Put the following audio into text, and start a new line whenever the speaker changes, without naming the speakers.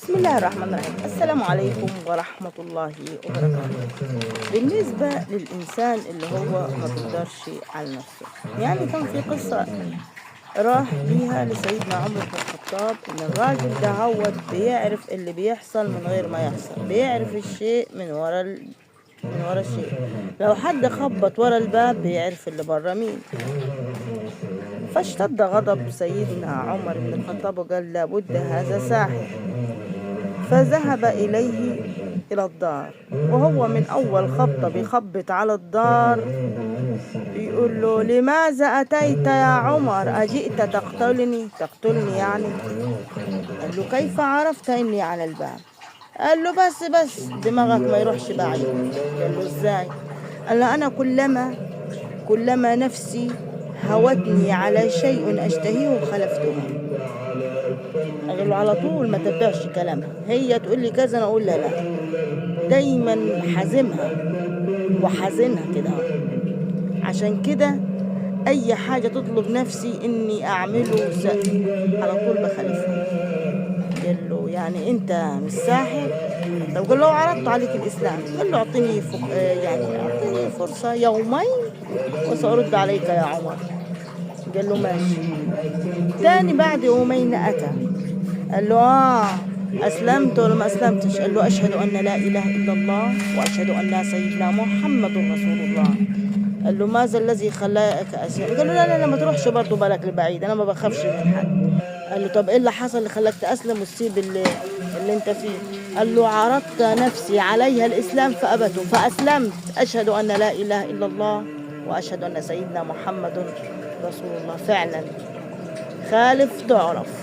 بسم الله الرحمن الرحيم. السلام عليكم ورحمة الله وبركاته. بالنسبة للإنسان اللي هو ما بيقدرش على نفسه، يعني كان في قصة راح بيها لسيدنا عمر بن الخطاب إن الراجل ده هو بيعرف اللي بيحصل من غير ما يحصل، بيعرف الشيء من ورا الشيء. لو حد خبط ورا الباب بيعرف اللي بره مين. فاشتد غضب سيدنا عمر بن الخطاب وقال لابد هذا ساحر. فذهب إلى الدار، وهو من أول خبطة بيخبط على الدار يقول له: لماذا أتيت يا عمر؟ أجئت تقتلني يعني؟ قال له: كيف عرفت إني على الباب؟ قال له: بس دماغك ما يروحش بعيد. قال له: إزاي؟ قال له: أنا كلما نفسي هوتني على شيء أشتهيه خلفته. قال له: على طول ما تتبعش كلامها، هي تقول لي كذا أنا أقول لها لا، دايما حازمها وحزنها كده. عشان كده أي حاجة تطلب نفسي إني أعمله على طول بخالفها. قال له: يعني أنت مش ساحر؟ طب قال له: عرضت عليك الإسلام. قال له: أعطيني أعطيني فرصة يومين وسأرد عليك يا عمر. قال له: ماشي. تاني بعد يومين أتى، قال له: أسلمت ولا ما أسلمتش؟ قال له: أشهد أن لا إله إلا الله وأشهد أن سيدنا محمد رسول الله. قال له: ماذا الذي خلاك أسلم؟ قال له: لا ما تروحش برضه بالك لبعيد، أنا ما بخافش من حد. قال له: طب إيه اللي حصل اللي خلاك تأسلم وتسيب اللي أنت فيه؟ قال له: عرضت نفسي عليها الإسلام فأبته فأسلمت، أشهد أن لا إله إلا الله وأشهد أن سيدنا محمد رسول الله. فعلا خالف تعرف.